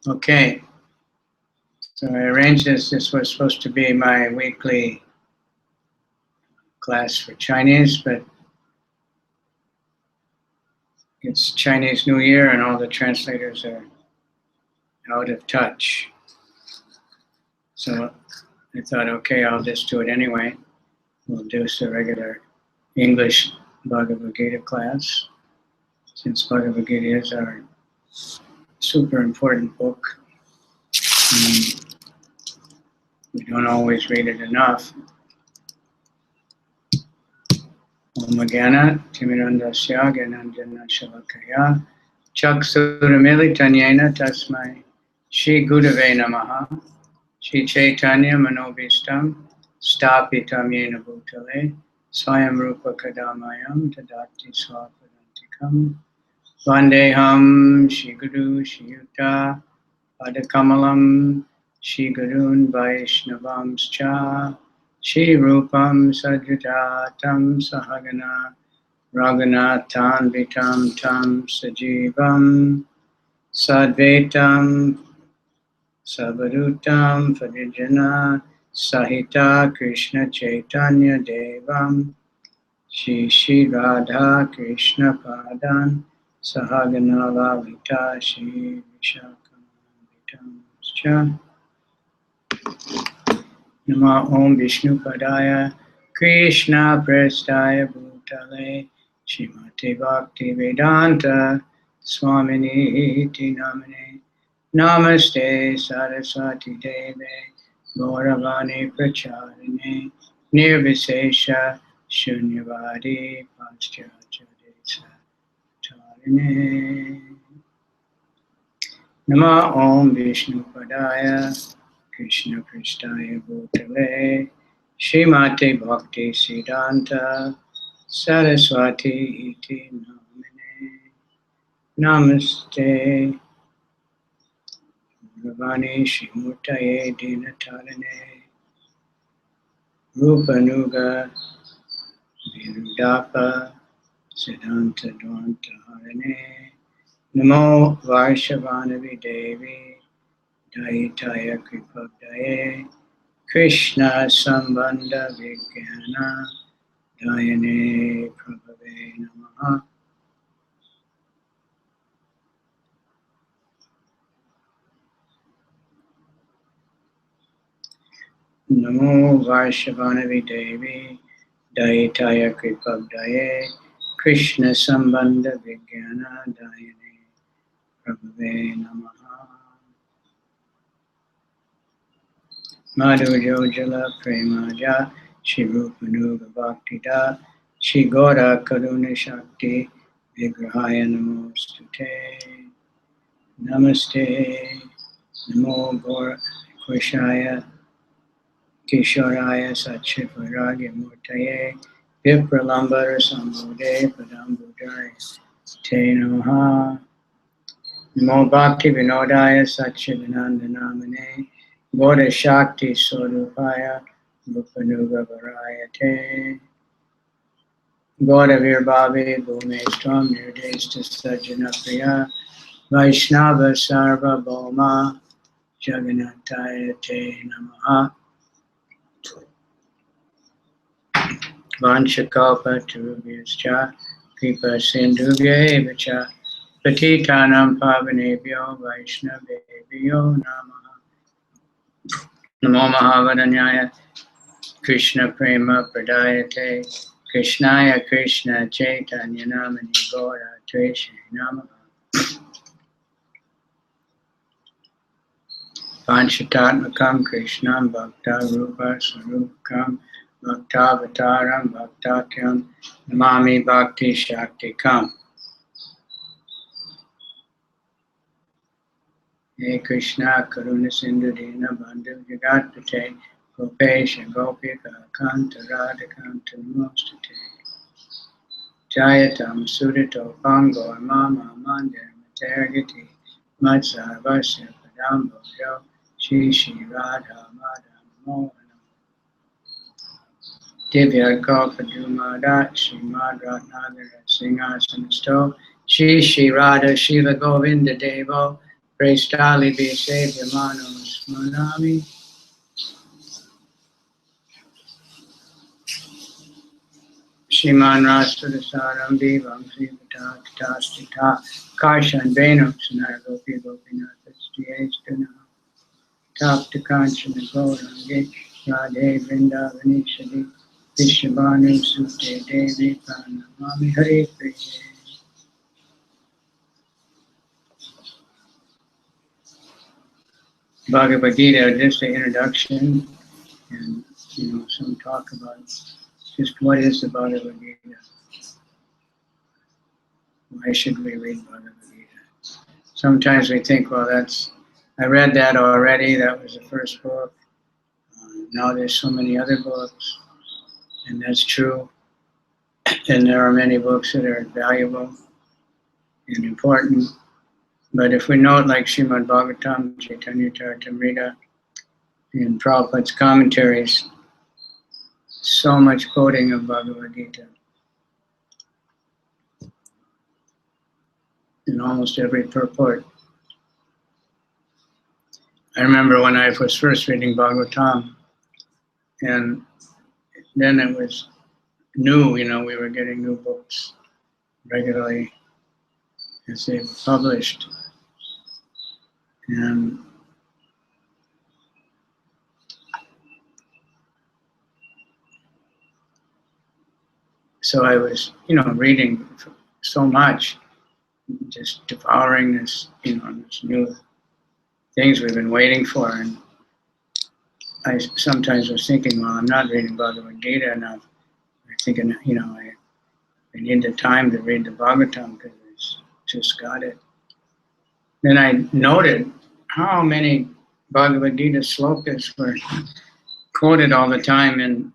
Okay, so I arranged this. This was supposed to be my weekly class for Chinese, but it's Chinese New Year and all the translators are out of touch. So I thought, okay, I'll just do it anyway. We'll do the regular English Bhagavad Gita class, since Bhagavad Gita is our super important book. We don't always read it enough. Om Gana Timirandasya Gananjana Shalakaya Chaksuramilitanyena Tasmai Shri Gurave Namaha Shri Chaitanya Manobhistam Stapitam Yena Bhutale Swayam Rupa Kadamayam Tadati Swapadantikam Vandeham Shri Guru Shri Yuta Padakamalam Shri Gurun Vaishnavamscha Shri Rupam Sajujatam Sahagana Raghunathan Vitam Tam Sajivam Sadvaitam Savadutam Fadijana Sahita Krishna Chaitanya Devam Shri Shri Radha Krishna Padan Sahagana Lalita Shri Vishakam Nama Om Vishnu Padaya Krishna Prestaya Bhutale Shrimati Bhakti Vedanta Swamini Iti Namane Namaste Saraswati Deve Gauravani Pracharine Nirvisesha Shunyavadi Paschachadesa Charine Nama Om Vishnu Padaya Krishna Prestaya Bhutale Shrimati Bhakti Siddhanta Saraswati Iti Namane Namaste Bhavani Shrimurtaye Dinatarane Rupanuga Virudapa Siddhanta Dvanta Harane Namo Varshavanavi Devi Daitaya Kripabdaye Krishna Sambandha Vijnana Dayane Prabhave Namaha Namo Varshavanavi Devi Daitaya Kripabdaye Krishna Sambandha Vijnana Dayane Prabhave Namaha Madhujojala Premaja Shri Rupanuga Bhaktida Shri Gora Karuna Shakti Vigrahaya Namostute Namaste Namo Gora Kushaya Kishoraya Satchivaragya Murtaye Vipralambara Sambode Padambudaya Te Namaha Namo Bhakti Vinodaya Satchidananda Namane Gora Shakti Swarupaya Rupanuga Varayate Gora Virbhave Bhume Stram Nirdeshta Sajjana Priya Vaishnava Sarva Bhoma Jagannataya Te Namaha Vanchakalpa Turubhyascha Kripa Sindhubhya Evacha Patitanam Pavanebhyo Vaishnavebhyo Namaha Namo Mahavadanyaya Krishna Prema Pradayate Krishnaya Krishna Chaitanya Namani Gora Tveshe Namaha Panchatatmakam Krishnam Bhakta Rupa Sarupakam Bhaktavataram Bhaktakyam Namami Bhakti Shaktikam Hey Krishna Karuna Sindhu Dina Bandhu Jagatpate Gopesha Gopika Kanta Radhakanta Namostate Jayatam Sudito Pango Mama Mandir Matergati Matsarvasya Padam Bhojo Shri Shri Radha Madha Mohanam Divya Kalpadumada Srimad Ratnagara Singhasan Sto Shri Shri Radha Shiva Govinda Devo Prestali be Manos Manami. Shiman Rastasaram Devam Srivata Tastita Karshan Venam Sanargopi Gopinathas Diestana Tapta Kanchana Gaurangi Radhe Vrindavani Shadi Vishabhanu Sute Devi Pranamami Hare Krishna. Bhagavad Gita, just an introduction, and some talk about just what is the Bhagavad Gita. Why should we read Bhagavad Gita? Sometimes we think, well, I read that already, that was the first book. Now there's so many other books, and that's true. And there are many books that are valuable and important. But if we note, like Srimad Bhagavatam, Chaitanya Charitamrita, and Prabhupada's commentaries, so much quoting of Bhagavad Gita. In almost every purport. I remember when I was first reading Bhagavatam, and then it was new, we were getting new books regularly as they were published. And so I was, reading so much, just devouring this, this new things we've been waiting for. And I sometimes was thinking, well, I'm not reading Bhagavad Gita enough. I'm thinking, I need the time to read the Bhagavatam because it's just got it. Then I noted how many Bhagavad Gita slokas were quoted all the time in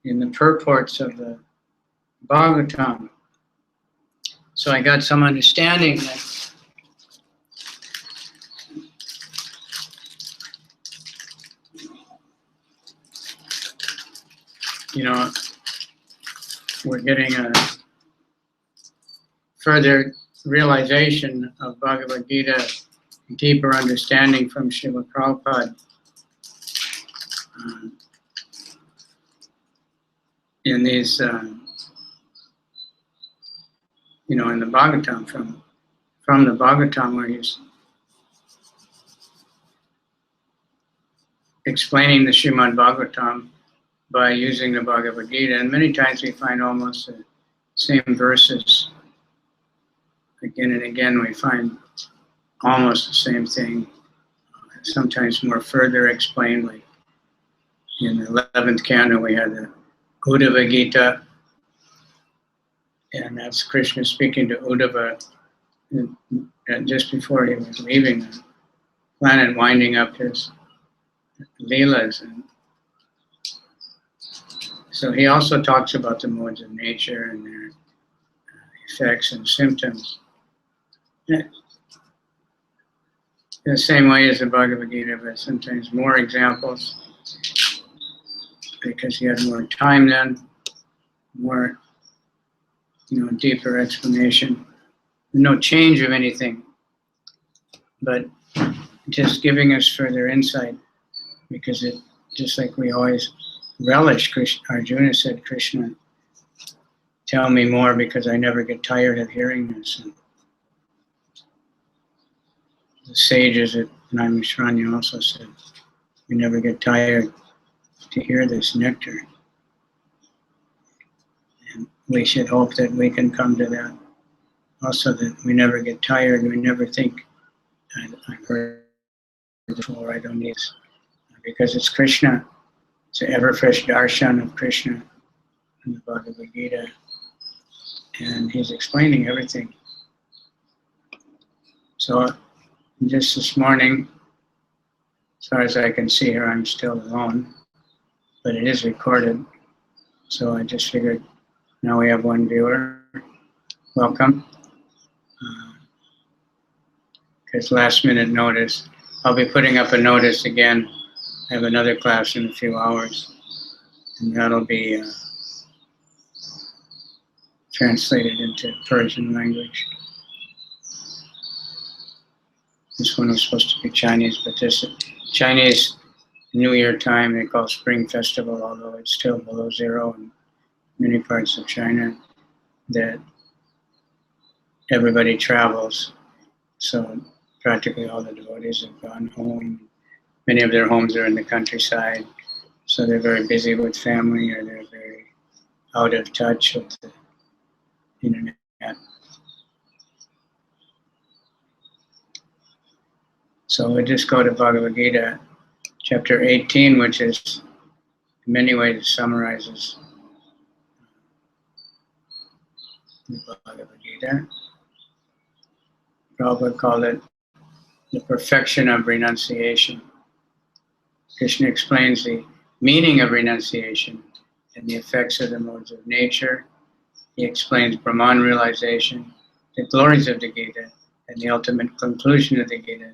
the purports of the Bhagavatam. So I got some understanding that we're getting a further realization of Bhagavad Gita, deeper understanding from Srila Prabhupada in these, in the Bhagavatam, from the Bhagavatam, where he's explaining the Srimad Bhagavatam by using the Bhagavad Gita. And many times we find almost the same verses. Again and again we find almost the same thing, sometimes more further explained. Like in the 11th canto we had the Uddhava Gita, and that's Krishna speaking to Uddhava just before he was leaving the planet, winding up his Leelas. And so he also talks about the modes of nature and their effects and symptoms. The same way as the Bhagavad Gita, but sometimes more examples, because he had more time then, more, deeper explanation. No change of anything, but just giving us further insight, because it, just like we always relish, Arjuna said, Krishna, tell me more because I never get tired of hearing this. And the sages at Naimishranya also said, we never get tired to hear this nectar. And we should hope that we can come to that also, that we never get tired, we never think, I've heard before, I don't need this. Because it's Krishna, it's an ever-fresh darshan of Krishna in the Bhagavad Gita. And he's explaining everything. So just this morning, as far as I can see here, I'm still alone, but it is recorded. So I just figured, now we have one viewer. Welcome. Because last minute notice, I'll be putting up a notice again. I have another class in a few hours, and that'll be translated into Persian language. This one was supposed to be Chinese, but this Chinese New Year time they call Spring Festival, although it's still below zero in many parts of China, that everybody travels. So practically all the devotees have gone home. Many of their homes are in the countryside, so they're very busy with family, or they're very out of touch with the internet. So we'll just go to Bhagavad Gita, chapter 18, which is in many ways summarizes the Bhagavad Gita. Prabhupada called it the perfection of renunciation. Krishna explains the meaning of renunciation and the effects of the modes of nature. He explains Brahman realization, the glories of the Gita, and the ultimate conclusion of the Gita.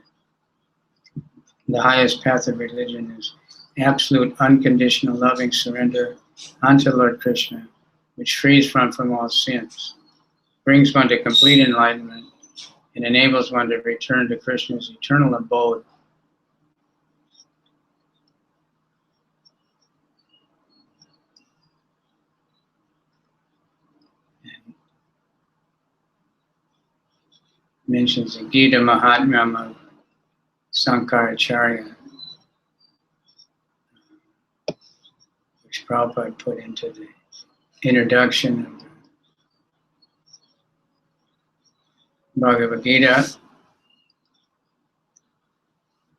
The highest path of religion is absolute unconditional loving surrender unto Lord Krishna, which frees one from all sins, brings one to complete enlightenment, and enables one to return to Krishna's eternal abode. And mentions the Gita Mahatmyam of Sankaracharya, which Prabhupada put into the introduction of the Bhagavad Gita.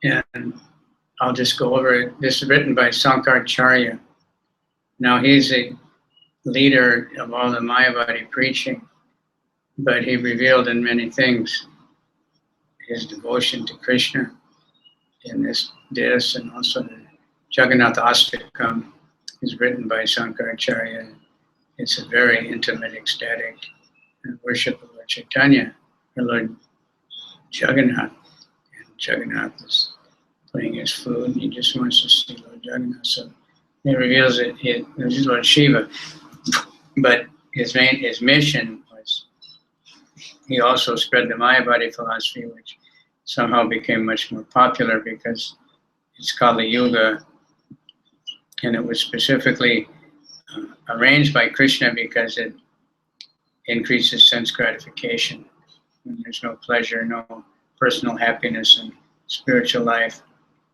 And I'll just go over it. This is written by Sankaracharya. Now he's a leader of all the Mayavadi preaching, but he revealed in many things his devotion to Krishna in this and also the Jagannath Astakam is written by Sankaracharya. It's a very intimate, ecstatic worship of Lord Chaitanya, or Lord Jagannath. And Jagannath is playing his flute, and he just wants to see Lord Jagannath. So he reveals it is Lord Shiva. But his mission was, he also spread the Mayavadi philosophy, which somehow became much more popular because it's Kali Yuga, and it was specifically arranged by Krishna because it increases sense gratification. When there's no pleasure, no personal happiness and spiritual life,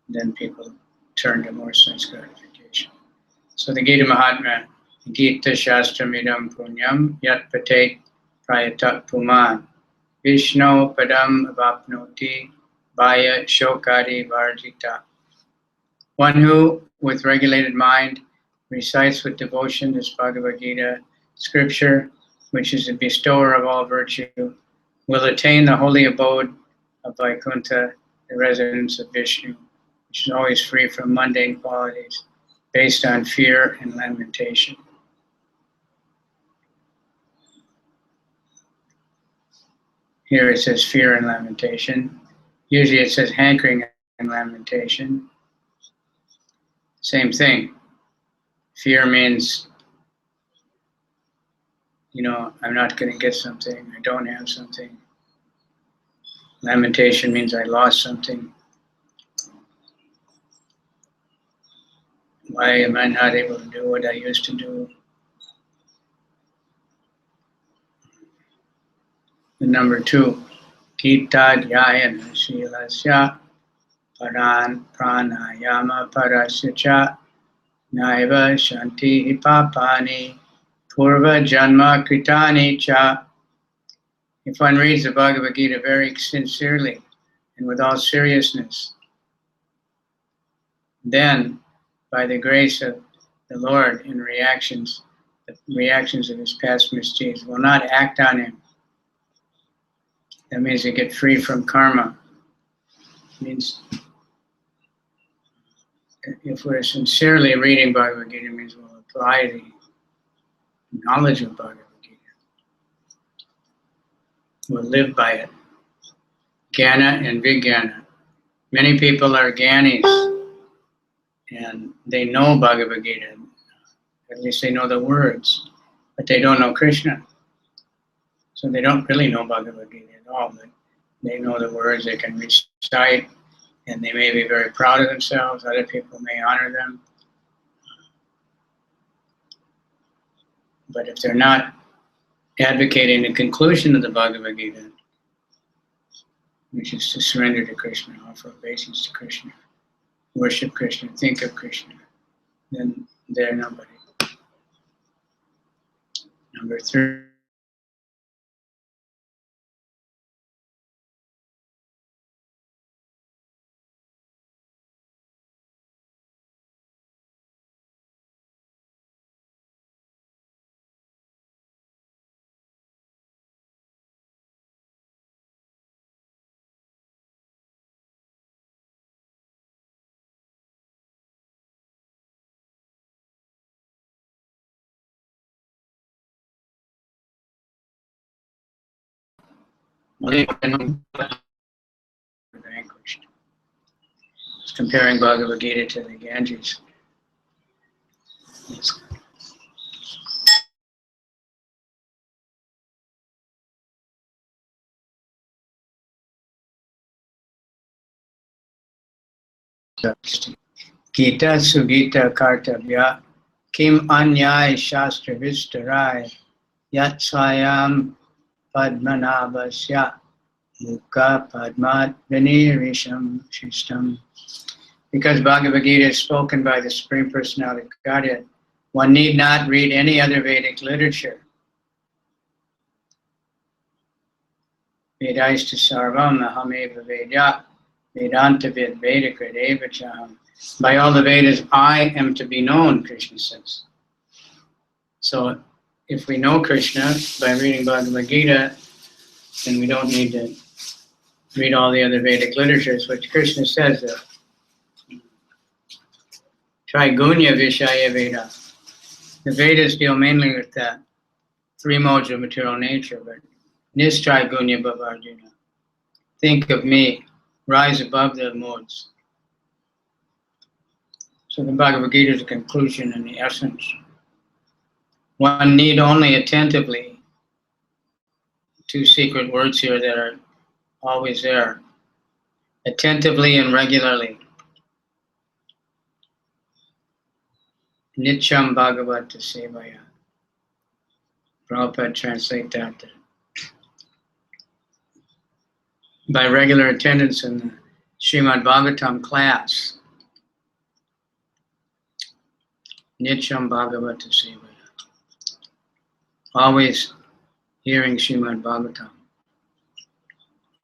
then people turn to more sense gratification. So the Gita Mahatma, Gita Shastramidam Punyam Yat Patet Prayatat Puman Vishnu Padam Vapnoti Bhaya Shokari Varjita. One who, with regulated mind, recites with devotion this Bhagavad Gita scripture, which is the bestower of all virtue, will attain the holy abode of Vaikuntha, the residence of Vishnu, which is always free from mundane qualities, based on fear and lamentation. Here it says fear and lamentation. Usually it says hankering and lamentation. Same thing. Fear means, I'm not going to get something, I don't have something. Lamentation means I lost something. Why am I not able to do what I used to do? And number 2, Gita Dhyayana Shilasya Paran Pranayama Parasya Naiva Shanti Papani Purva Janma Kritani Cha. If one reads the Bhagavad Gita very sincerely and with all seriousness, then by the grace of the Lord and the reactions of his past misdeeds will not act on him. That means you get free from karma. It means if we're sincerely reading Bhagavad Gita, it means we'll apply the knowledge of Bhagavad Gita. We'll live by it. Jnana and Vijnana. Many people are Gyanis, and they know Bhagavad Gita. At least they know the words, but they don't know Krishna. So they don't really know Bhagavad Gita at all, but They know the words, they can recite, and they may be very proud of themselves. Other people may honor them. But if they're not advocating the conclusion of the Bhagavad Gita, which is to surrender to Krishna, offer obeisance to Krishna, worship Krishna, think of Krishna, then they're nobody. Number 3. Vanquished. It's comparing Bhagavad Gita to the Ganges. It's Gita Sugita Kartavya Kim Anyay Shastra Vistarai Yat Swayam Padmanabhasya Mukha Padmat Vinirisham Shishtam. Because Bhagavad Gita is spoken by the Supreme Personality of Godhead, one need not read any other Vedic literature. Vedaista sarvam ahameva vedya Vedanta vid vedakrit evachaham. By all the Vedas, I am to be known, Krishna says. So if we know Krishna by reading Bhagavad Gita, then we don't need to read all the other Vedic literatures, which Krishna says that Trigunya Vishaya Veda. The Vedas deal mainly with that 3 modes of material nature, but Nistrigunya Bhavarjuna. Think of me, rise above the modes. So the Bhagavad Gita is a conclusion and the essence. One need only attentively, 2 secret words here that are always there, attentively and regularly. Nityam Bhagavata Sevaya. Prabhupada translate that. By regular attendance in the Srimad Bhagavatam class. Nityam Bhagavata Sevaya. Always hearing Srimad Bhagavatam.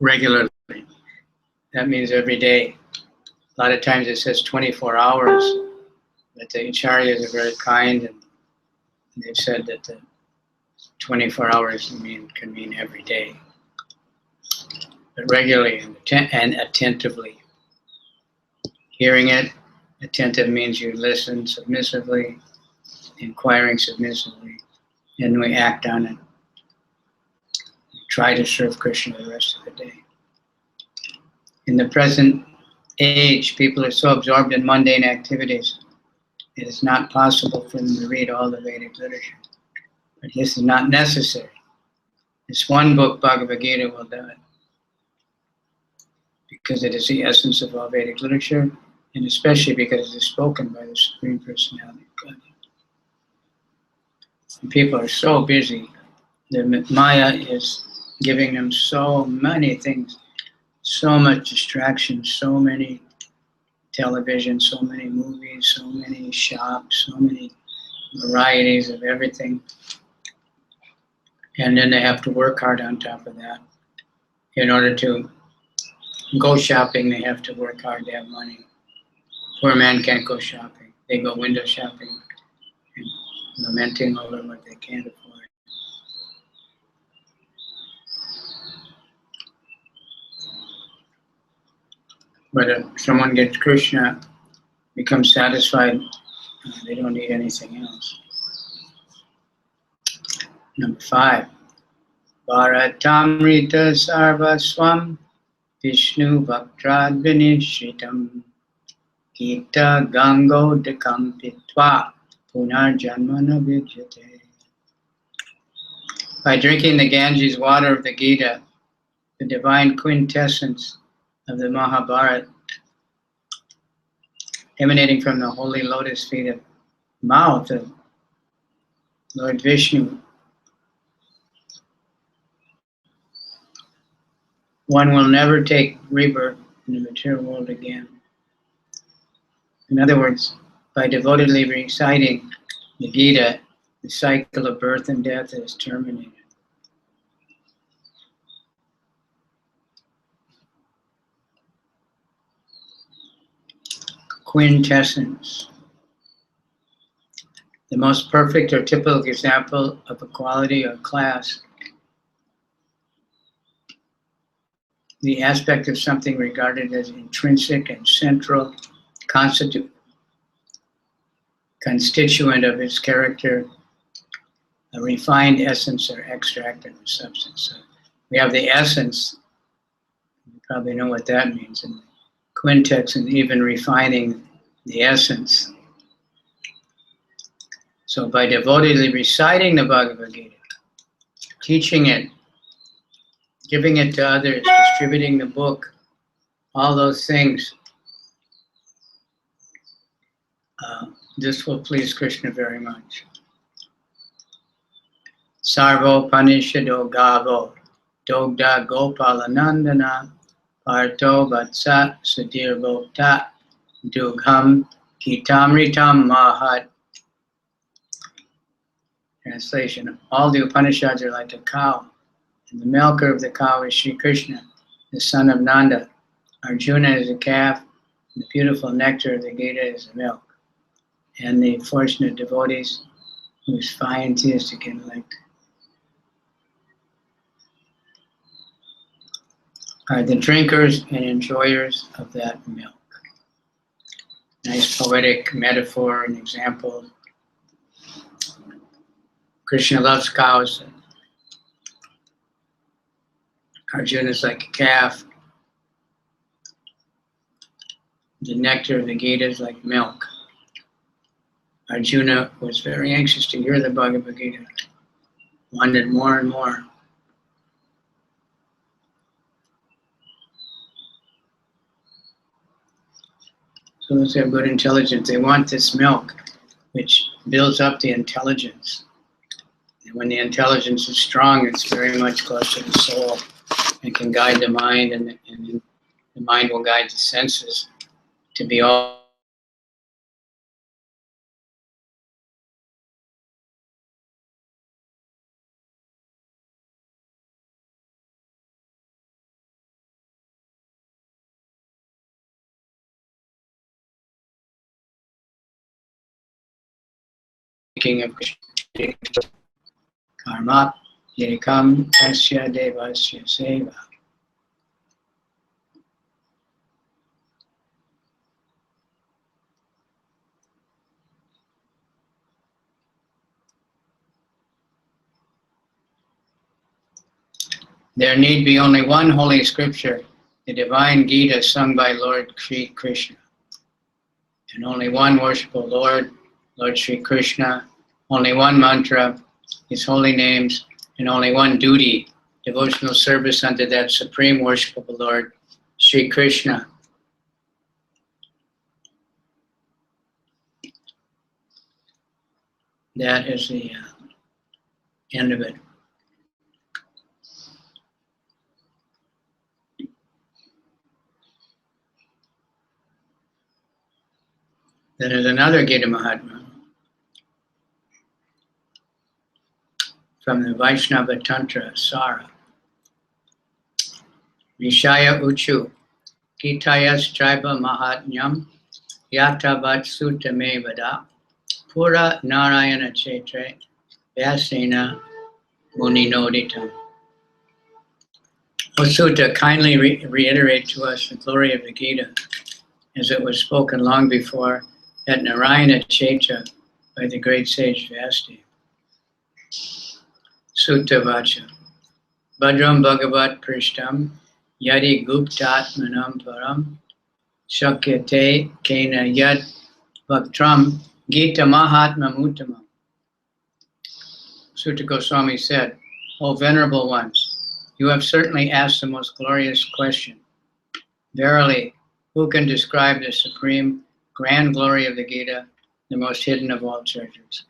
Regularly. That means every day. A lot of times it says 24 hours. But the acharyas are very kind, and they've said that the 24 hours can mean every day. But regularly and attentively. Hearing it, attentive means you listen submissively, inquiring submissively, and we act on it. Try to serve Krishna the rest of the day. In the present age, people are so absorbed in mundane activities, it is not possible for them to read all the Vedic literature. But this is not necessary. This one book, Bhagavad Gita, will do it. Because it is the essence of all Vedic literature, and especially because it is spoken by the Supreme Personality of Godhead. And people are so busy. The Maya is giving them so many things, so much distraction, so many television, so many movies, so many shops, so many varieties of everything. And then they have to work hard on top of that. In order to go shopping, they have to work hard to have money. Poor man can't go shopping. They go window shopping and lamenting over what they can't afford. But if someone gets Krishna, becomes satisfied, they don't need anything else. Number 5. Bharatamrita sarvaswam Vishnu Bhaktrad Vinishritam Gita Gango Dekam Pitva Punar Janmana Vidyate. By drinking the Ganges water of the Gita, the divine quintessence of the Mahabharata, emanating from the holy lotus feet of mouth of Lord Vishnu. One will never take rebirth in the material world again. In other words, by devotedly reciting the Gita, the cycle of birth and death is terminated. Quintessence. The most perfect or typical example of a quality or class. The aspect of something regarded as intrinsic and central, constituent of its character, a refined essence or extract of the substance. So we have the essence, you probably know what that means, and quintex, and even refining the essence. So by devotedly reciting the Bhagavad Gita, teaching it, giving it to others, distributing the book, all those things, this will please Krishna very much. Sarvo Panishado Gavo Dogda Gopalanandana Parto Vatsa Sudirvo Ta Dugham Gitamritam Mahat. Translation: all the Upanishads are like a cow, and the milker of the cow is Sri Krishna, the son of Nanda. Arjuna is a calf, and the beautiful nectar of the Gita is the milk. And the fortunate devotees whose fine theistic intellect are the drinkers and enjoyers of that milk. Nice poetic metaphor and example. Krishna loves cows. Arjuna is like a calf. The nectar of the Gita is like milk. Arjuna was very anxious to hear the Bhagavad Gita, wanted more and more. So those who have good intelligence, they want this milk, which builds up the intelligence. And when the intelligence is strong, it's very much close to the soul and can guide the mind, and the mind will guide the senses to be all speaking of Krishna. Karma yekam tasya devasya seva. There need be only one holy scripture, the divine Gita sung by Lord Sri Krishna, and only one worshipful Lord, Lord Sri Krishna, only one mantra, his holy names, and only one duty, devotional service unto that supreme worshipful Lord, Sri Krishna. That is the end of it. There is another Gita Mahatma from the Vaishnava Tantra Sara. Vishaya Uchu Gitayas Traiba Mahatmyam Yatavat Sutta Me Vada Pura Narayana Chetre Vyasena Muninoditam. O Sutta, kindly reiterate to us the glory of the Gita as it was spoken long before at Narayana Chetra by the great sage Vyasdev. Sutta Vacha. Bhadram Bhagavat Prishtam Yadi Guptatmanam Param Shakyate Kena Yad Bhaktram Gita Mahatma Uttamam. Sutta Goswami said, O venerable ones, You have certainly asked the most glorious question. Verily, who can describe the supreme grand glory of the Gita, the most hidden of all treasures?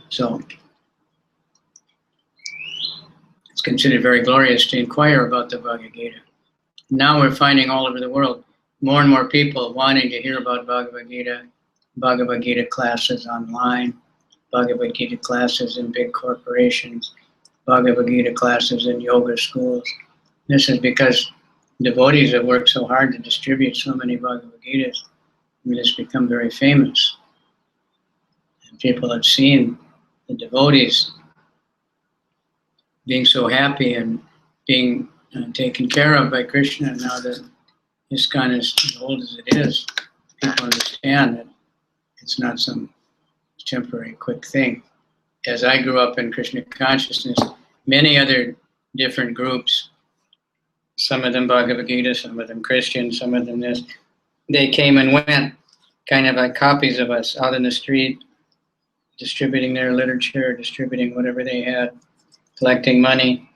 So, it's considered very glorious to inquire about the Bhagavad Gita. Now we're finding all over the world more and more people wanting to hear about Bhagavad Gita classes online, Bhagavad Gita classes in big corporations, Bhagavad Gita classes in yoga schools. This is because devotees have worked so hard to distribute so many Bhagavad Gitas. I mean, it's become very famous. And people have seen the devotees being so happy and being taken care of by Krishna. Now that ISKCON is as old as it is, people understand that it's not some temporary quick thing. As I grew up in Krishna consciousness, many other different groups, some of them Bhagavad Gita, some of them Christian, some of them this, they came and went, kind of like copies of us out in the street, distributing their literature, distributing whatever they had, collecting money.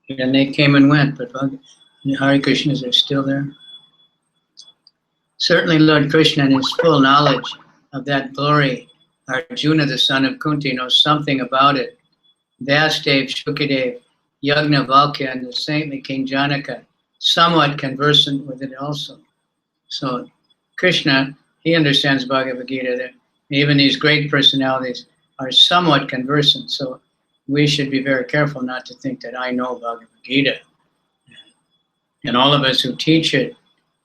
And they came and went, but Hare Krishnas are still there. Certainly Lord Krishna, in his full knowledge of that glory, Arjuna, the son of Kunti, knows something about it. Vyasadev, Shukadev, Yagnavalkya, and the saintly King Janaka, somewhat conversant with it also. So Krishna, he understands Bhagavad Gita. That even these great personalities are somewhat conversant. So we should be very careful not to think that I know Bhagavad Gita. And all of us who teach it,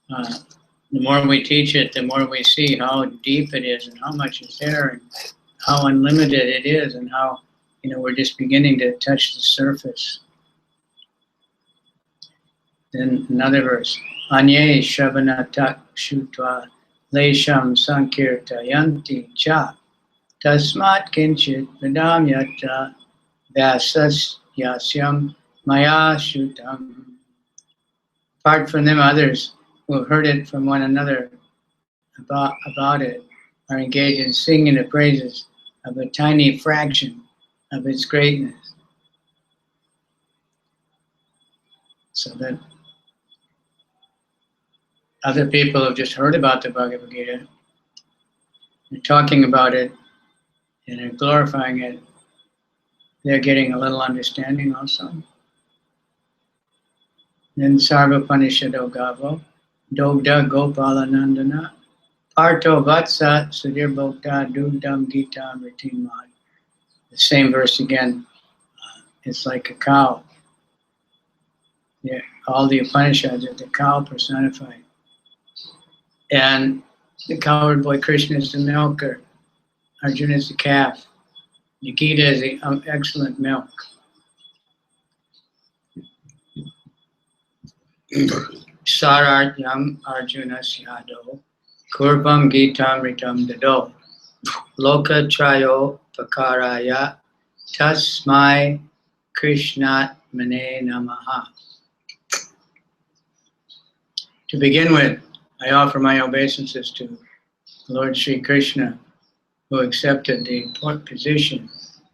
the more we teach it, the more we see how deep it is and how much is there and how unlimited it is and how, we're just beginning to touch the surface. Then another verse, Anye Shabanatak Shutva Lesham Sankirtayanti Cha Tasmat Kinchit Vidam Yatra Vyasas Yasyam Maya Shutam. Apart from them, others who have heard it from one another about it are engaged in singing the praises of a tiny fraction of its greatness. So that other people have just heard about the Bhagavad Gita, they're talking about it, and they're glorifying it. They're getting a little understanding also. Then Sarva Panishado Gavo, Dogda Gopalanandana, Parto Vatsa Sudhir Bhokta Dugdam Gita Mritin Mad. The same verse again. It's like a cow. Yeah, all the Upanishads are the cow personified. And the cowherd boy Krishna is the milker. Arjuna is the calf. The Gita is the excellent milk. Saratyam Arjuna Syado Kurvam Gitamritam Dado Loka Trayo Pakaraya Tasmai Krishnat Mane Namaha. To begin with, I offer my obeisances to Lord Sri Krishna, who accepted the position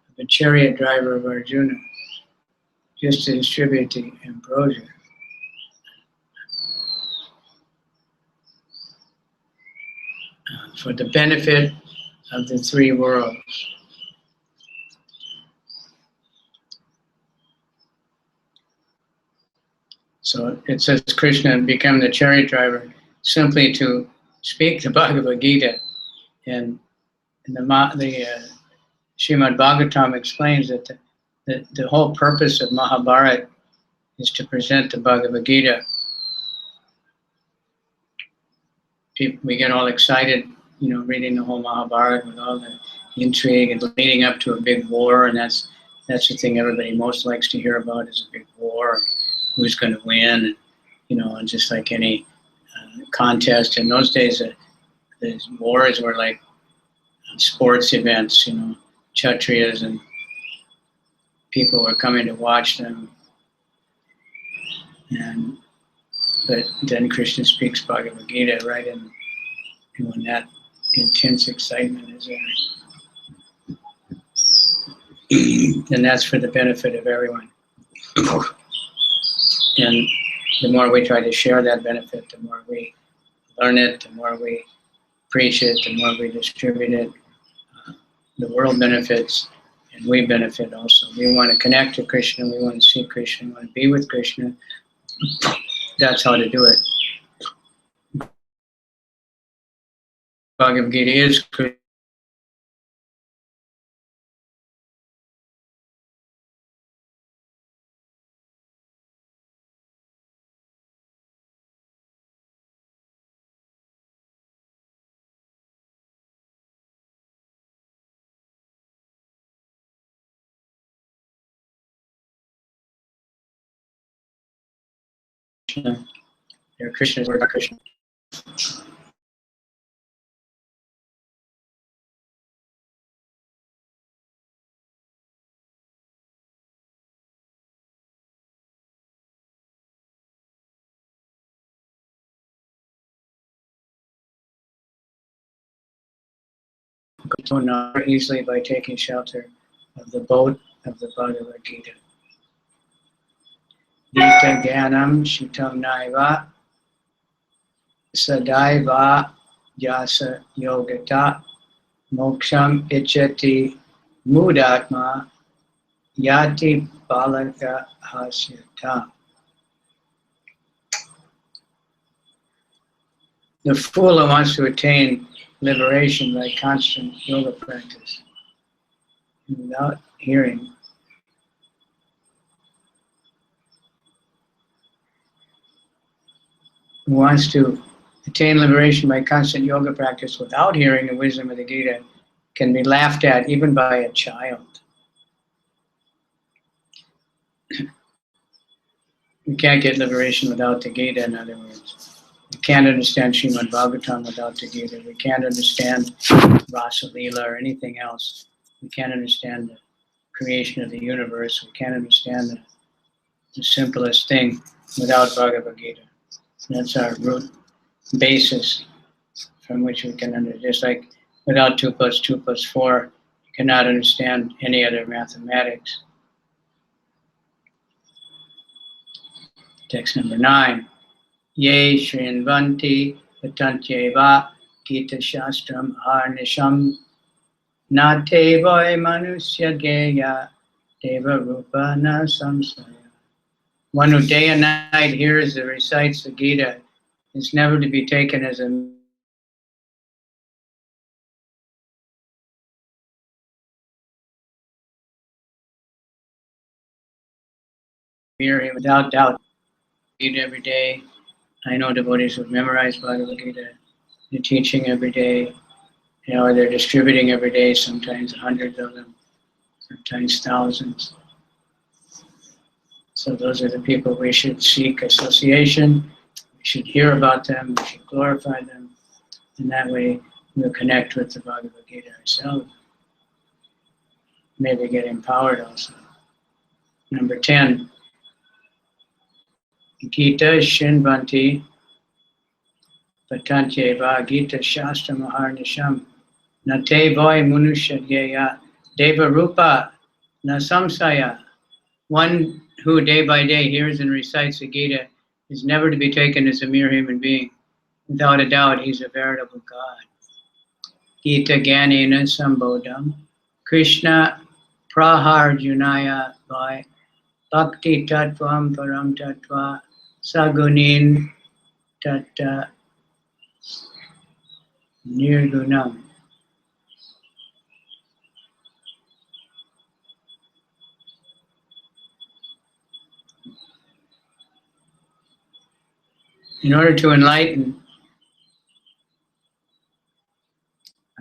of a chariot driver of Arjuna, just to distribute the ambrosia. For the benefit of the three worlds. So it says Krishna became the chariot driver simply to speak the Bhagavad Gita. And the Srimad Bhagavatam explains that the whole purpose of Mahabharata is to present the Bhagavad Gita. We get all excited, reading the whole Mahabharata with all the intrigue and leading up to a big war, and that's the thing everybody most likes to hear about is a big war, who's going to win, and just like any contest. In those days, the wars were like sports events, Kshatriyas and people were coming to watch them. But then Krishna speaks Bhagavad Gita right in when that intense excitement is there. And that's for the benefit of everyone. And the more we try to share that benefit, the more we learn it, the more we preach it, the more we distribute it, the world benefits, and we benefit also. We want to connect to Krishna, we want to see Krishna, we want to be with Krishna. That's how to do it. Bhagavad Gita is Krishna. They're Krishna's word, Krishna. So now easily by taking shelter of the boat of the Bhagavad Gita. Gita Gyanam Shitam Naiva Sadaiva Jasa Yogata Moksham Ichati Mudatma Yati Balaka Hasyata. The fool who wants to attain liberation by constant yoga practice without hearing who wants to attain liberation by constant yoga practice without hearing the wisdom of the Gita can be laughed at even by a child. You can't get liberation without the Gita, in other words. You can't understand Srimad Bhagavatam without the Gita. We can't understand Rasa Leela or anything else. We can't understand the creation of the universe. We can't understand the simplest thing without Bhagavad Gita. That's our root basis from which we can understand. Just like without 2 plus 2 plus 4, you cannot understand any other mathematics. Text number 9. Ye Shrinvanti Patantyeva Gita Shastram Harnisham Nate Voy Manusya Geya Deva Rupa Na Samsaya. One who day and night hears and recites the Gita is never to be taken as a mere, without doubt. Read every day. I know devotees who memorize Bhagavad Gita. They're teaching every day. They're distributing every day, sometimes hundreds of them, sometimes thousands. So those are the people we should seek association. We should hear about them. We should glorify them. And that way we'll connect with the Bhagavad Gita ourselves. Maybe get empowered also. Number 10. Gita Shinvanti Patantyeva Gita Shastra Maharnisham Nate Voy Manushadyeya Deva Rupa Na Samsaya. One who day by day hears and recites the Gita is never to be taken as a mere human being. Without a doubt, he's a veritable God. Gita Gyanena Sambodham Krishna Praharjunaya Vai Bhakti Tattvam Param Tattva Sagunin Tatta Nirgunam. In order to enlighten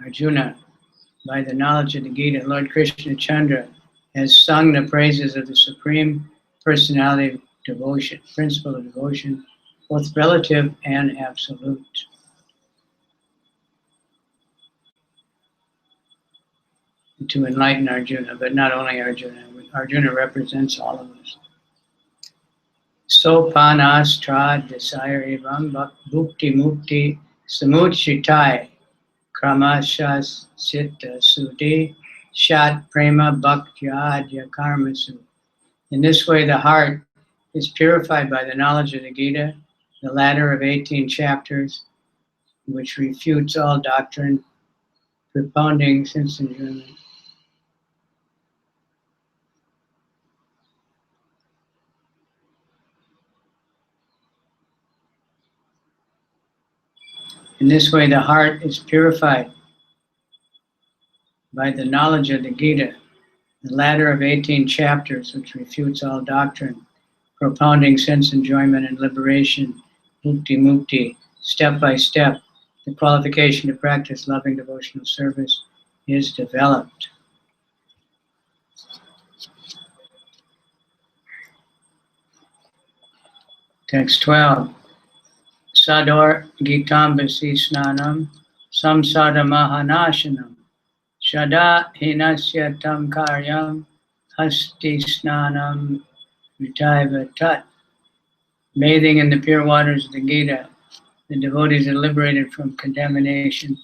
Arjuna by the knowledge of the Gita, Lord Krishna Chandra has sung the praises of the Supreme Personality of Devotion, principle of devotion, both relative and absolute. To enlighten Arjuna, but not only Arjuna. Arjuna represents all of us. Sopanastra desire evam bhukti mukti samuchitai kramashas siddha sudhi Shat Prema Bhaktya Karmasu. In this way, the heart is purified by the knowledge of the Gita, the latter of 18 chapters, which refutes all doctrine, propounding sense enjoyment. In this way, the heart is purified by the knowledge of the Gita, the latter of 18 chapters, which refutes all doctrine, propounding sense enjoyment and liberation, mukti, step by step. The qualification to practice loving devotional service is developed. Text 12. Sador Gitambasi Snanam Samsada Mahanashanam Shada Hinasya Tam Karyam Hasti Snanam Vitaiva Tat. Bathing in the pure waters of the Gita, the devotees are liberated from contamination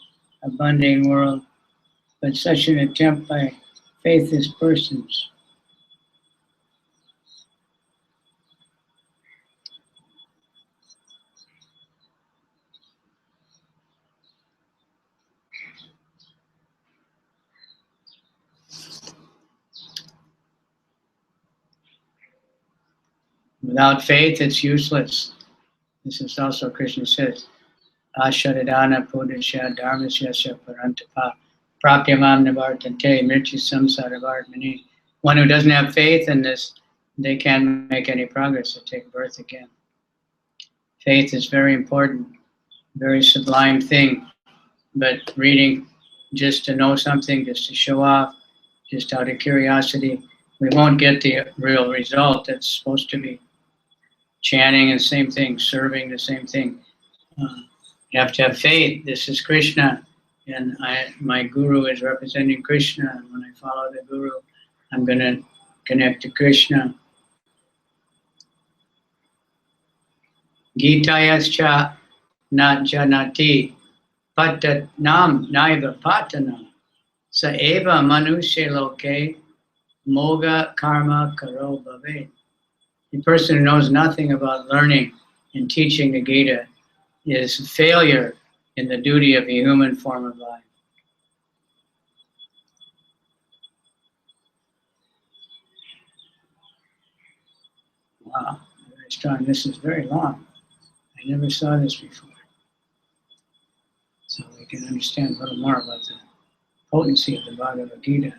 of mundane world, but such an attempt by faithless persons without faith, it's useless. This is also Krishna says, Asharadana Pudasya Dharmasyasya Parantapa Prapyamam Navartante Mirchi Samsara Vartmani. One who doesn't have faith in this, they can't make any progress to take birth again. Faith is very important, very sublime thing, but reading just to know something, just to show off, just out of curiosity, we won't get the real result. That's supposed to be chanting the same thing, serving the same thing. You have to have faith. This is Krishna, and my guru is representing Krishna. And when I follow the guru, I'm going to connect to Krishna. Gitayascha na janati patat nam naiva patanam sa eva manusya loke moga karma karo bhave. The person who knows nothing about learning and teaching the Gita is a failure in the duty of the human form of life. Wow, very strong. This is very long. I never saw this before. So we can understand a little more about the potency of the Bhagavad Gita.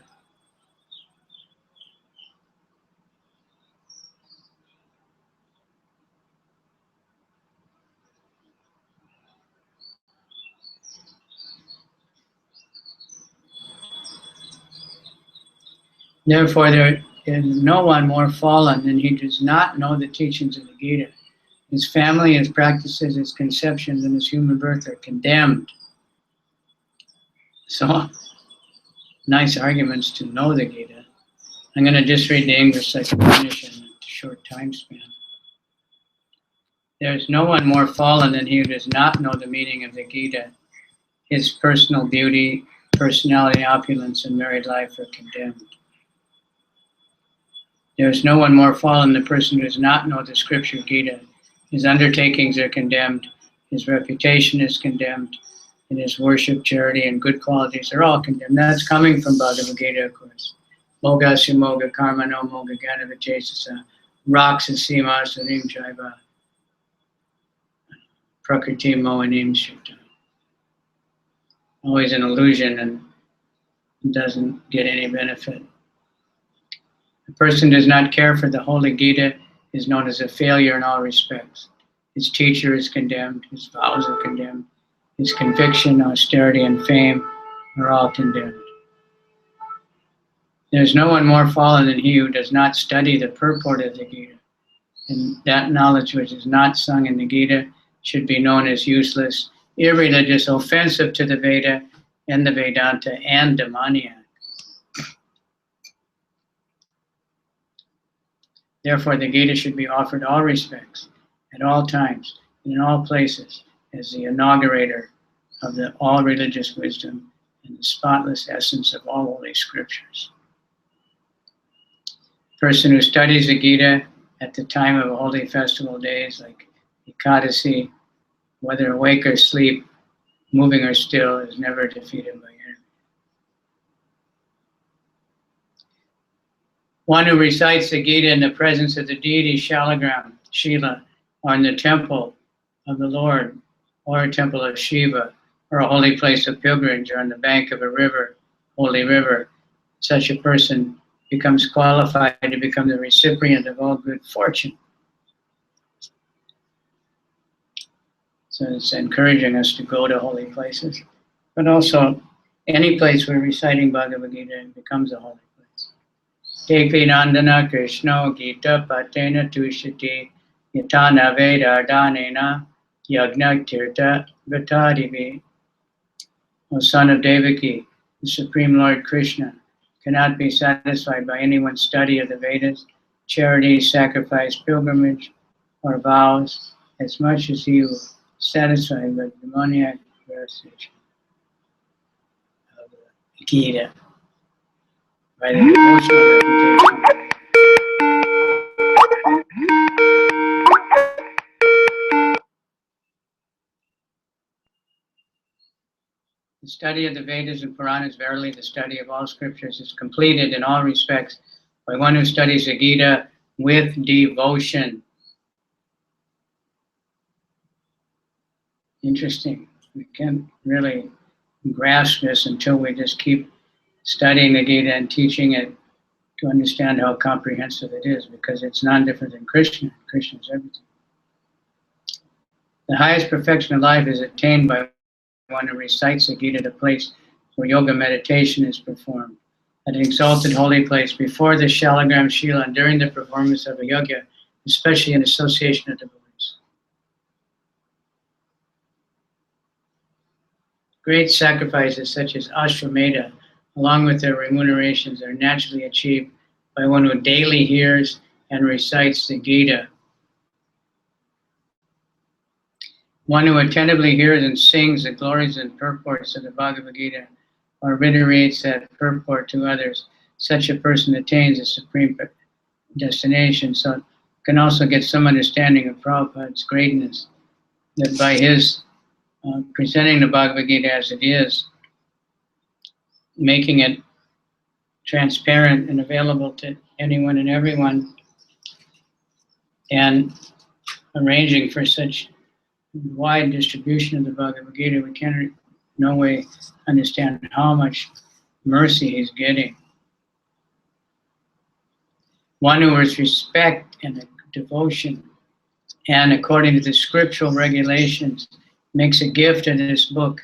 Therefore, there is no one more fallen than he does not know the teachings of the Gita. His family, his practices, his conceptions, and his human birth are condemned. So, nice arguments to know the Gita. I'm going to just read the English so I can finish in a short time span. There is no one more fallen than he who does not know the meaning of the Gita. His personal beauty, personality, opulence, and married life are condemned. There is no one more fallen than the person who does not know the scripture Gita. His undertakings are condemned, his reputation is condemned, and his worship, charity, and good qualities are all condemned. That's coming from Bhagavad Gita, of course. Moga Simoga Karma no Moga Ganavachesasa Raksasima Sarim Jaiva Prakriti Mohanim Shukta. Always an illusion and doesn't get any benefit. A person who does not care for the Holy Gita is known as a failure in all respects. His teacher is condemned, his vows are condemned, his conviction, austerity, and fame are all condemned. There is no one more fallen than he who does not study the purport of the Gita. And that knowledge which is not sung in the Gita should be known as useless, irreligious, offensive to the Veda and the Vedanta, and demoniac. Therefore, the Gita should be offered all respects, at all times, and in all places, as the inaugurator of all religious wisdom and the spotless essence of all holy scriptures. Person who studies the Gita at the time of holy festival days like Ekadasi, whether awake or asleep, moving or still, is never defeated by enemy. One who recites the Gita in the presence of the deity Shalagram, Shila, or in the temple of the Lord, or a temple of Shiva, or a holy place of pilgrimage, or on the bank of a river, holy river, such a person becomes qualified to become the recipient of all good fortune. So it's encouraging us to go to holy places, but also any place where reciting Bhagavad Gita becomes a holy place. Devi Nandana Krishna Gita Patena Tushati Yatana Veda Danena Yagna Tirtha Vatadivi. O son of Devaki, the Supreme Lord Krishna cannot be satisfied by anyone's study of the Vedas, charity, sacrifice, pilgrimage, or vows, as much as he was satisfied by the demoniac recitation of the Gita, by the devotional reputation. The study of the Vedas and Puranas, verily the study of all scriptures, is completed in all respects by one who studies the Gita with devotion. Interesting. We can't really grasp this until we just keep studying the Gita and teaching it to understand how comprehensive it is, because it's none different than Krishna. Krishna is everything. The highest perfection of life is attained by one who recites the Gita at a place where yoga meditation is performed, at an exalted holy place before the Shalagram Shila and during the performance of a yoga, especially in association of devotees. Great sacrifices such as Ashwamedha, along with their remunerations, are naturally achieved by one who daily hears and recites the Gita. One who attentively hears and sings the glories and purports of the Bhagavad Gita, or reiterates that purport to others, such a person attains a supreme destination. So can also get some understanding of Prabhupada's greatness, that by his presenting the Bhagavad Gita as it is, making it transparent and available to anyone and everyone, and arranging for such wide distribution of the Bhagavad Gita, we can't in no way understand how much mercy he's getting. One who has respect and devotion, and according to the scriptural regulations, makes a gift of this book,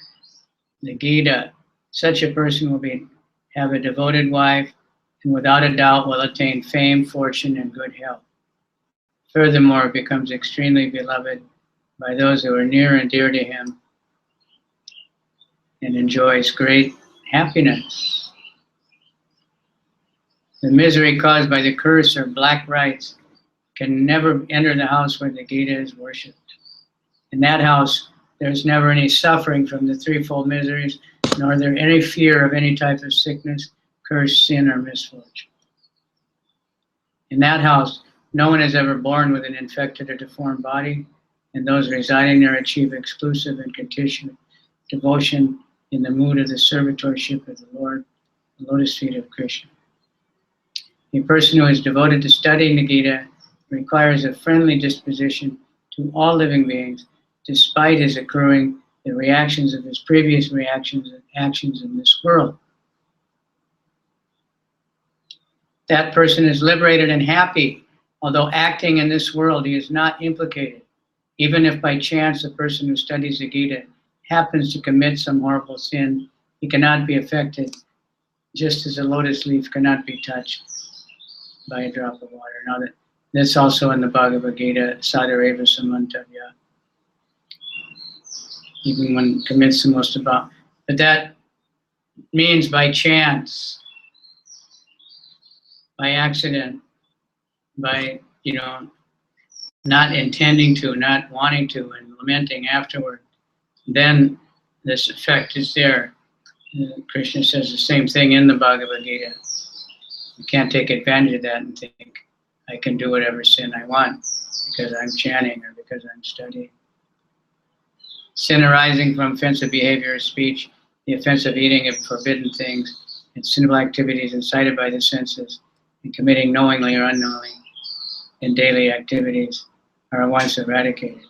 the Gita, such a person will have a devoted wife, and without a doubt will attain fame, fortune, and good health. Furthermore, it becomes extremely beloved by those who are near and dear to him, and enjoys great happiness. The misery caused by the curse or black rites can never enter the house where the Gita is worshipped. In that house, there's never any suffering from the threefold miseries, nor is there any fear of any type of sickness, curse, sin, or misfortune. In that house, no one is ever born with an infected or deformed body, and those residing there achieve exclusive and continuous devotion in the mood of the servitorship of the Lord, the lotus feet of Krishna. A person who is devoted to studying the Gita requires a friendly disposition to all living beings, despite his accruing the reactions of his previous reactions and actions in this world. That person is liberated and happy, although acting in this world he is not implicated. Even if by chance the person who studies the Gita happens to commit some horrible sin, he cannot be affected, just as a lotus leaf cannot be touched by a drop of water. Now that's also in the Bhagavad Gita, Sadareva Samantavya. Even one commits the most about, but that means by chance, by accident, by not intending to, not wanting to, and lamenting afterward, then this effect is there. Krishna says the same thing in the Bhagavad Gita. You can't take advantage of that and think, I can do whatever sin I want because I'm chanting or because I'm studying. Sin arising from offensive behavior or speech, the offense of eating of forbidden things, and sinful activities incited by the senses, and committing knowingly or unknowingly in daily activities are at once eradicated.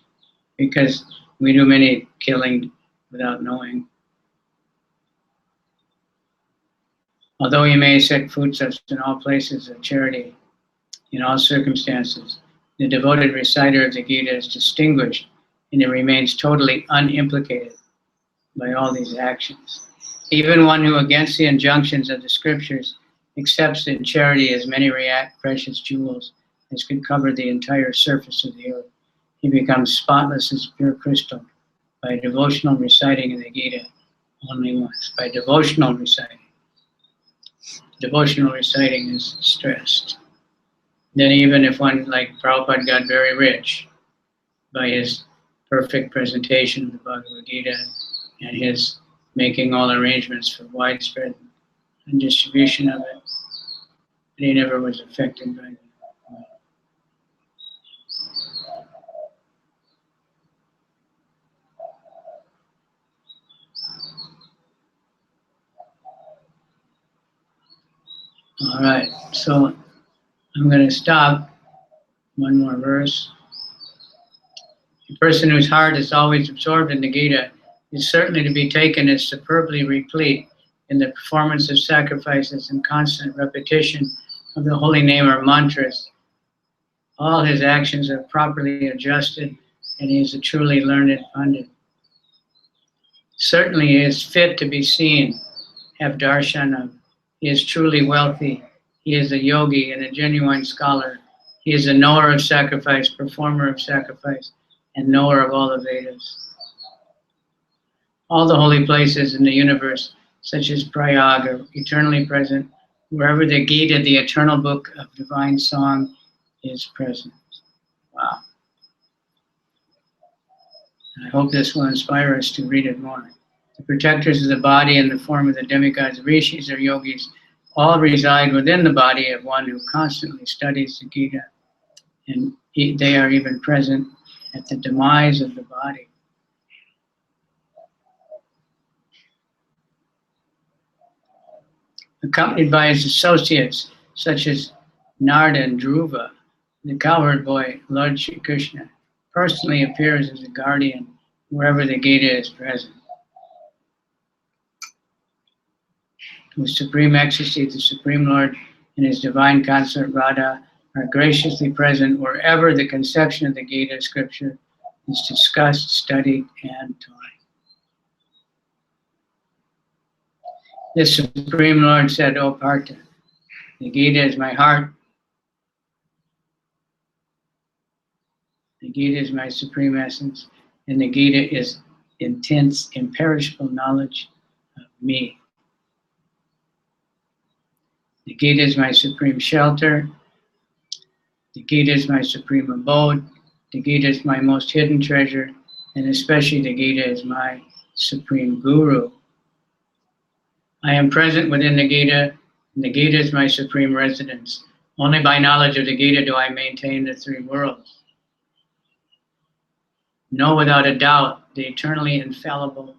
Because we do many killing without knowing. Although you may set foodstuffs in all places of charity, in all circumstances, the devoted reciter of the Gita is distinguished and it remains totally unimplicated by all these actions. Even one who, against the injunctions of the scriptures, accepts in charity as many precious jewels as could cover the entire surface of the earth, he becomes spotless as pure crystal by devotional reciting of the Gita only once. By devotional reciting. Devotional reciting is stressed. Then even if one, like Prabhupada, got very rich by his perfect presentation of the Bhagavad Gita and his making all arrangements for widespread distribution of it, but he never was affected by it. All right, so I'm going to stop. One more verse. A person whose heart is always absorbed in the Gita is certainly to be taken as superbly replete in the performance of sacrifices and constant repetition of the holy name or mantras. All his actions are properly adjusted, and he is a truly learned Pandit. Certainly he is fit to be seen, have darshan. He is truly wealthy. He is a yogi and a genuine scholar. He is a knower of sacrifice, performer of sacrifice, and knower of all the Vedas. All the holy places in the universe, such as Prayag, are eternally present wherever the Gita, the eternal book of divine song, is present. Wow. I hope this will inspire us to read it more. The protectors of the body in the form of the demigods, rishis, or yogis, all reside within the body of one who constantly studies the Gita, and they are even present at the demise of the body. Accompanied by his associates, such as Narada and Dhruva, the cowherd boy, Lord Shri Krishna, personally appears as a guardian wherever the Gita is present. With supreme ecstasy, the Supreme Lord and his divine consort Radha are graciously present wherever the conception of the Gita scripture is discussed, studied, and taught. The Supreme Lord said, O Partha, the Gita is my heart. The Gita is my supreme essence, and the Gita is intense, imperishable knowledge of me. The Gita is my supreme shelter. The Gita is my supreme abode. The Gita is my most hidden treasure, and especially the Gita is my supreme guru. I am present within the Gita, and the Gita is my supreme residence. Only by knowledge of the Gita do I maintain the three worlds. Know without a doubt the eternally infallible,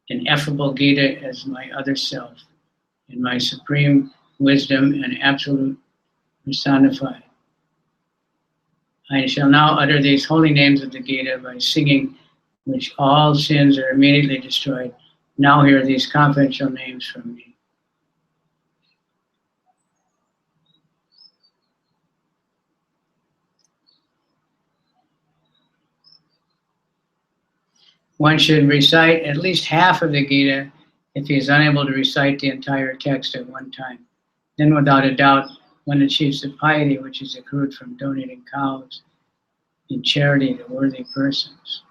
ineffable Gita as my other self, in my supreme wisdom and absolute personified. I shall now utter these holy names of the Gita by singing, which all sins are immediately destroyed. Now hear these confidential names from me. One should recite at least half of the Gita if he is unable to recite the entire text at one time. Then without a doubt, one achieves the piety which is accrued from donating cows in charity to worthy persons.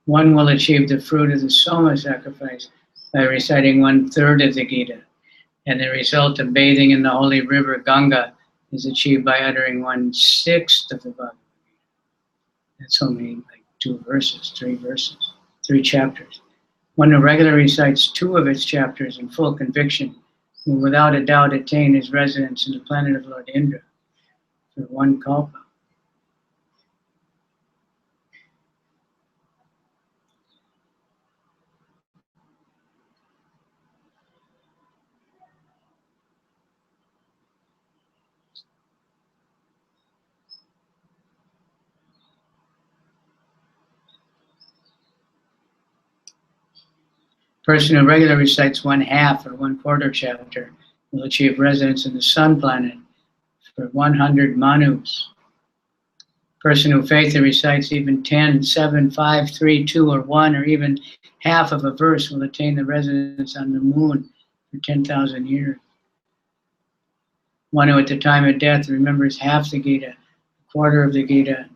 One will achieve the fruit of the Soma sacrifice by reciting 1/3 of the Gita, and the result of bathing in the holy river Ganga is achieved by uttering 1/6 of the Bhagavad Gita. That's only like 2 verses, 3 verses, 3 chapters. One who regularly recites 2 of its chapters in full conviction will without a doubt attain his residence in the planet of Lord Indra for 1 kalpa. Person who regularly recites 1/2 or 1/4 chapter will achieve residence in the sun planet for 100 manus. Person who faithfully recites even 10, 7, 5, 3, 2, or 1, or even half of a verse will attain the residence on the moon for 10,000 years. One who at the time of death remembers half the Gita, a quarter of the Gita,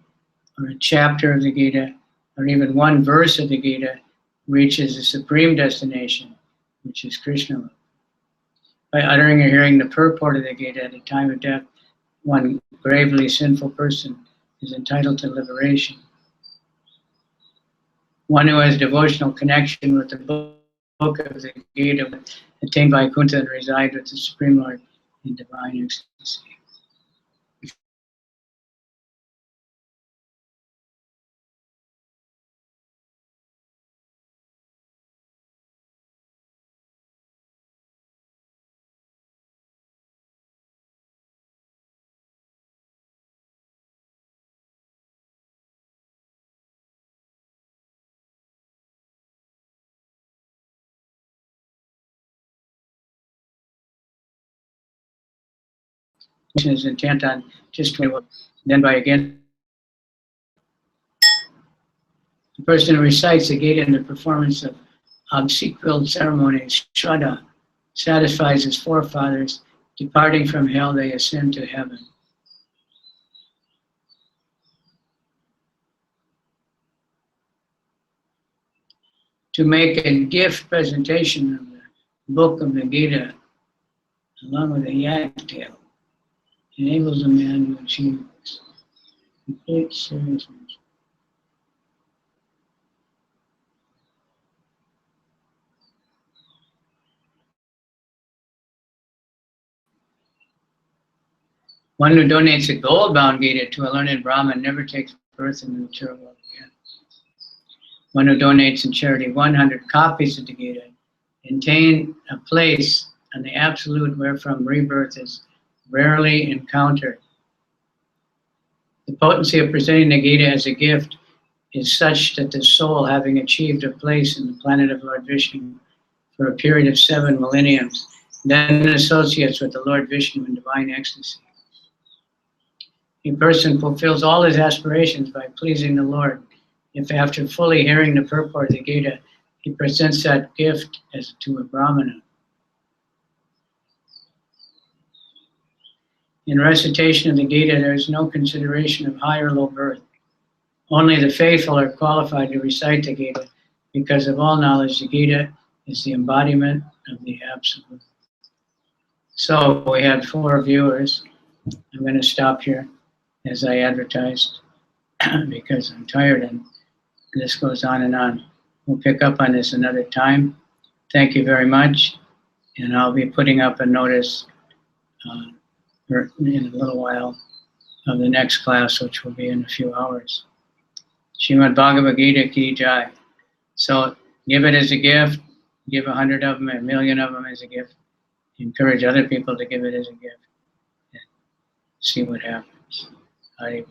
or a chapter of the Gita, or even 1 verse of the Gita reaches the supreme destination, which is Krishna. By uttering or hearing the purport of the Gita at the time of death, one gravely sinful person is entitled to liberation. One who has devotional connection with the book of the Gita will attain Vaikuntha and reside with the Supreme Lord in divine ecstasy. Is intent on just then by again. The person who recites the Gita in the performance of obsequial ceremonies, Shraddha, satisfies his forefathers. Departing from hell, they ascend to heaven. To make a gift presentation of the book of the Gita, along with a yak tail, enables a man to achieve complete seriousness. One who donates a gold-bound Gita to a learned Brahmin never takes birth in the material world again. One who donates in charity 100 copies of the Gita attain a place on the absolute wherefrom rebirth is rarely encountered. The potency of presenting the Gita as a gift is such that the soul, having achieved a place in the planet of Lord Vishnu for a period of 7 millenniums, then associates with the Lord Vishnu in divine ecstasy. A person fulfills all his aspirations by pleasing the Lord if after fully hearing the purport of the Gita, he presents that gift as to a Brahmana. In recitation of the Gita, there is no consideration of high or low birth. Only the faithful are qualified to recite the Gita, because of all knowledge, the Gita is the embodiment of the Absolute. So we had 4 viewers. I'm going to stop here as I advertised because I'm tired and this goes on and on. We'll pick up on this another time. Thank you very much. And I'll be putting up a notice in a little while of the next class, which will be in a few hours. Srimad Bhagavad Gita Ki Jai. So give it as a gift. Give 100 of them, 1,000,000 of them as a gift. Encourage other people to give it as a gift. And see what happens. Hari